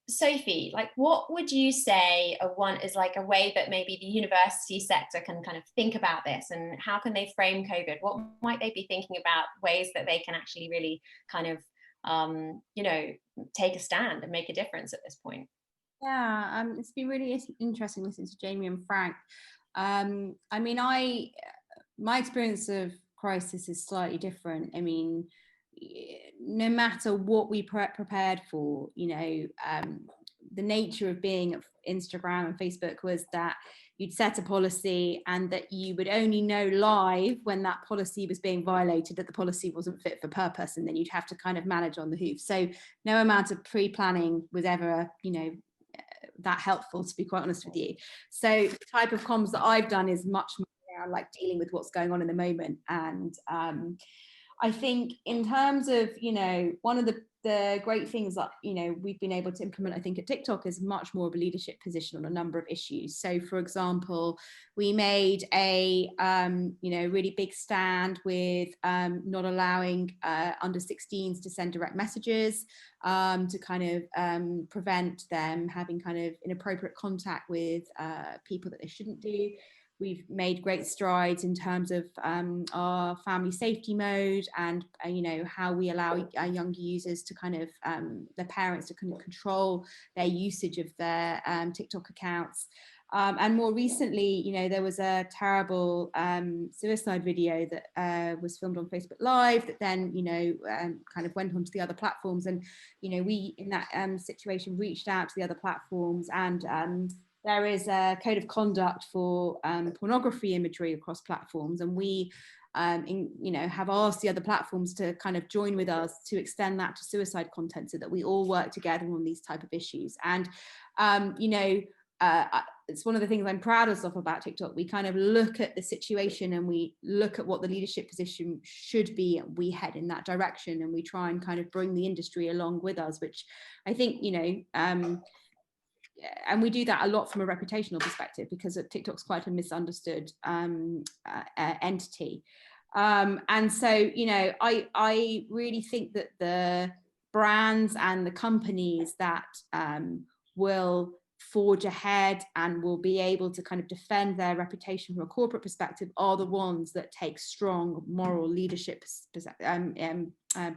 Sophie, like, what would you say is like a way that maybe the university sector can kind of think about this, and how can they frame COVID? What might they be thinking about ways that they can actually really kind of, you know, take a stand and make a difference at this point? Yeah, it's been really interesting listening to Jamie and Frank. I mean, my experience of crisis is slightly different. I mean, no matter what we prepared for, you know, the nature of being of Instagram and Facebook was that you'd set a policy, and that you would only know live when that policy was being violated, that the policy wasn't fit for purpose, and then you'd have to kind of manage on the hoof. So no amount of pre-planning was ever, you know, that helpful, to be quite honest with you. So the type of comms that I've done is much more around like dealing with what's going on in the moment. And I think in terms of, you know, one of the great things that, you know, we've been able to implement, I think, at TikTok is much more of a leadership position on a number of issues. So, for example, we made a, you know, really big stand with not allowing under 16s to send direct messages, to kind of prevent them having kind of inappropriate contact with people that they shouldn't do. We've made great strides in terms of our family safety mode, and you know, how we allow our younger users to kind of their parents to kind of control their usage of their TikTok accounts. And more recently, you know, there was a terrible suicide video that was filmed on Facebook Live that then, you know, kind of went onto the other platforms. And, you know, we in that situation reached out to the other platforms, and there is a code of conduct for pornography imagery across platforms, and we, you know, have asked the other platforms to kind of join with us to extend that to suicide content, so that we all work together on these type of issues. And you know, it's one of the things I'm proudest of about TikTok. We kind of look at the situation, and we look at what the leadership position should be, and we head in that direction, and we try and kind of bring the industry along with us, which I think, you know, and we do that a lot from a reputational perspective, because TikTok's quite a misunderstood entity. And so, you know, I really think that the brands and the companies that will forge ahead and will be able to kind of defend their reputation from a corporate perspective are the ones that take strong moral leadership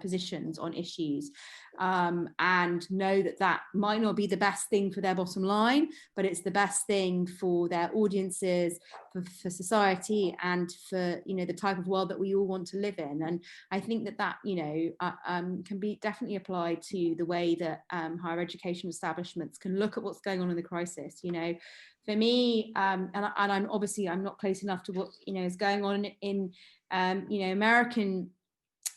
positions on issues, and know that that might not be the best thing for their bottom line, but it's the best thing for their audiences, for society, and for, you know, the type of world that we all want to live in. And I think that you know, can be definitely applied to the way that higher education establishments can look at what's going on in the crisis. You know, for me, and I'm obviously, I'm not close enough to what, you know, is going on in you know, American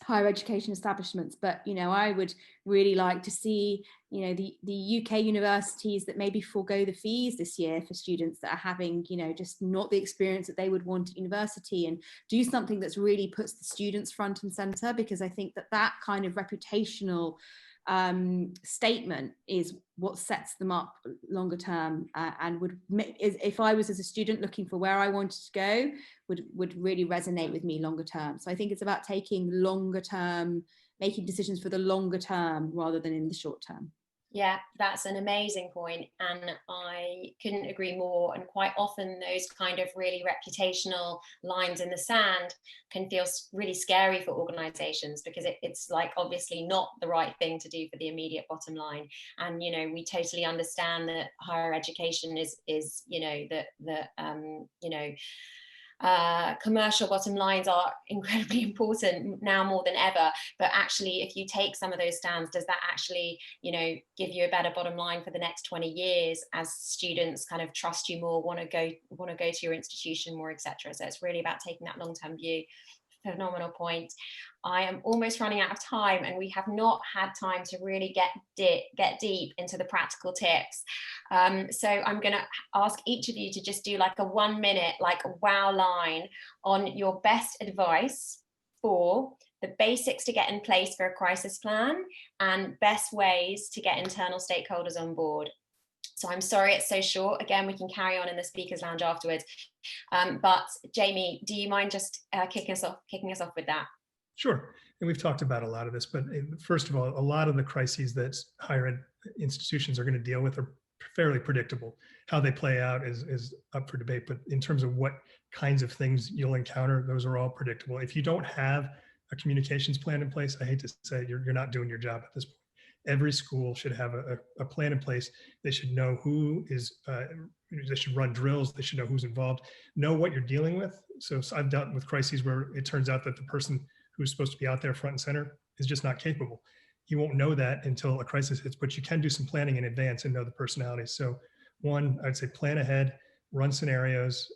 higher education establishments, but, you know, I would really like to see, you know, the UK universities that maybe forego the fees this year for students that are having, you know, just not the experience that they would want at university, and do something that's really puts the students front and center, because I think that that kind of reputational statement is what sets them up longer term, and would, if I was as a student looking for where I wanted to go, would really resonate with me longer term. So I think it's about taking longer term, making decisions for the longer term rather than in the short term. Yeah, that's an amazing point, and I couldn't agree more. And quite often those kind of really reputational lines in the sand can feel really scary for organizations, because it's like obviously not the right thing to do for the immediate bottom line. And, you know, we totally understand that higher education is you know, you know, commercial bottom lines are incredibly important now more than ever, but actually if you take some of those stands, does that actually, you know, give you a better bottom line for the next 20 years as students kind of trust you more, want to go to your institution more, etc. So it's really about taking that long-term view. Phenomenal point. I am almost running out of time, and we have not had time to really get deep into the practical tips. So I'm going to ask each of you to just do like a 1 minute, like a wow line on your best advice for the basics to get in place for a crisis plan and best ways to get internal stakeholders on board. So I'm sorry it's so short. Again, we can carry on in the speakers lounge afterwards. But Jamie, do you mind just kicking us off with that? Sure. And we've talked about a lot of this, but first of all, a lot of the crises that higher ed institutions are going to deal with are fairly predictable. How they play out is up for debate, but in terms of what kinds of things you'll encounter, those are all predictable. If you don't have a communications plan in place, I hate to say you're not doing your job at this point. Every school should have a plan in place. They should know who is, they should run drills. They should know who's involved, know what you're dealing with. So I've dealt with crises where it turns out that the person who's supposed to be out there front and center is just not capable. You won't know that until a crisis hits, but you can do some planning in advance and know the personalities. So one, I'd say plan ahead, run scenarios,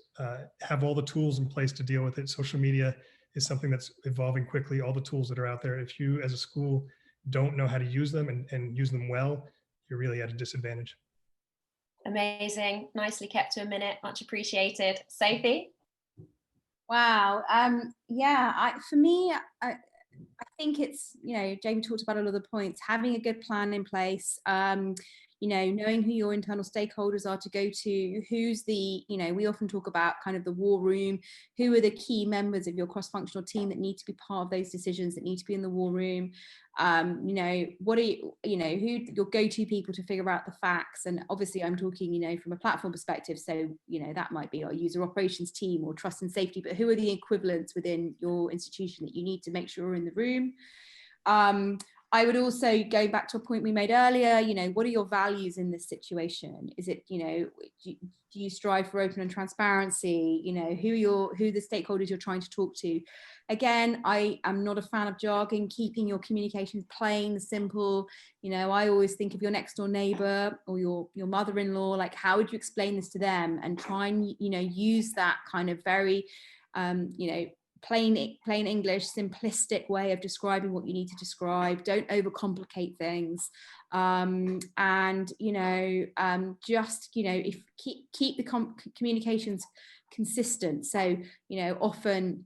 have all the tools in place to deal with it. Social media is something that's evolving quickly. All the tools that are out there, if you as a school don't know how to use them and use them well, you're really at a disadvantage. Amazing. Nicely kept to a minute. Much appreciated. Sophie? Wow. Yeah, for me, I think it's, you know, Jamie talked about a lot of the points, having a good plan in place, you know, knowing who your internal stakeholders are to go to, who's the, you know, we often talk about kind of the war room, who are the key members of your cross-functional team that need to be part of those decisions, that need to be in the war room. You know, what are you know, who your go-to people to figure out the facts. And obviously I'm talking, you know, from a platform perspective. So, you know, that might be our user operations team or trust and safety, but who are the equivalents within your institution that you need to make sure are in the room? I would also, go back to a point we made earlier, you know, what are your values in this situation? Is it, you know, do you strive for open and transparency? You know, who the stakeholders you're trying to talk to? Again, I am not a fan of jargon, keeping your communications plain, simple. You know, I always think of your next door neighbor or your mother-in-law, like how would you explain this to them, and try and, you know, use that kind of very, you know, plain English, simplistic way of describing what you need to describe. Don't overcomplicate things. And, you know, just, you know, if keep the communications consistent. So, you know, often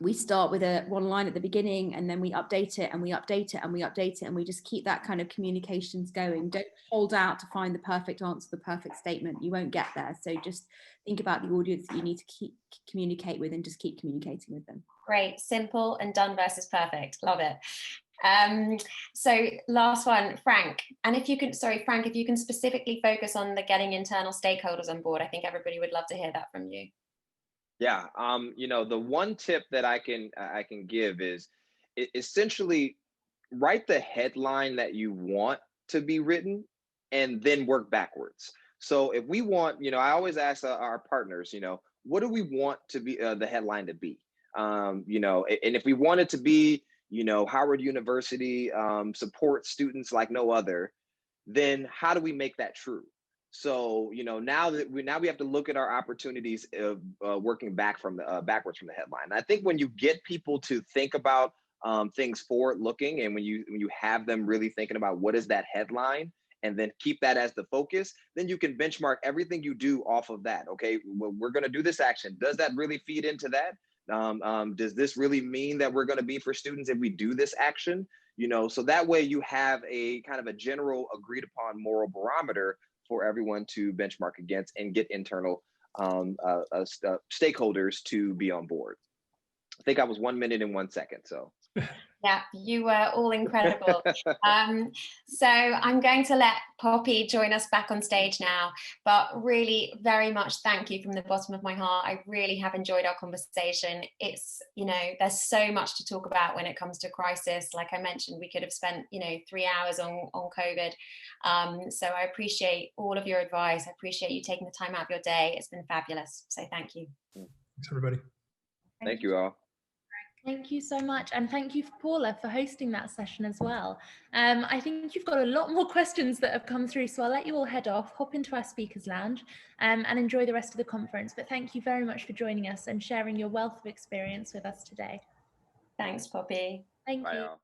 we start with one line at the beginning, and then we update it and we update it and we update it, and we just keep that kind of communications going. Don't hold out to find the perfect answer, the perfect statement. You won't get there. So just think about the audience that you need to communicate with, and just keep communicating with them. Great, simple and done versus perfect. Love it. So last one, Frank. And if you can, sorry, Frank, if you can specifically focus on the getting internal stakeholders on board, I think everybody would love to hear that from you. Yeah, you know, the one tip that I can give is essentially write the headline that you want to be written and then work backwards. So if we want, you know, I always ask our partners, you know, what do we want to be the headline to be? You know, and if we want it to be, you know, Howard University supports students like no other, then how do we make that true? So, you know, now we have to look at our opportunities of working backwards from the headline. And I think when you get people to think about things forward looking, and when you have them really thinking about what is that headline, and then keep that as the focus, then you can benchmark everything you do off of that. Okay, well, we're going to do this action. Does that really feed into that? Does this really mean that we're going to be for students if we do this action? You know, so that way you have a kind of a general agreed upon moral barometer for everyone to benchmark against and get internal stakeholders to be on board. I think I was 1 minute and 1 second, so. Yeah, you were all incredible. So I'm going to let Poppy join us back on stage now, but really very much thank you from the bottom of my heart. I really have enjoyed our conversation. It's, you know, there's so much to talk about when it comes to crisis. Like I mentioned, we could have spent, you know, 3 hours on COVID. So I appreciate all of your advice. I appreciate you taking the time out of your day. It's been fabulous. So thank you. Thanks, everybody. Thank you all. Thank you so much. And thank you, Paula, for hosting that session as well. I think you've got a lot more questions that have come through, so I'll let you all head off, hop into our speakers lounge and enjoy the rest of the conference. But thank you very much for joining us and sharing your wealth of experience with us today. Thanks, Poppy. Thank Bye, you. y'all.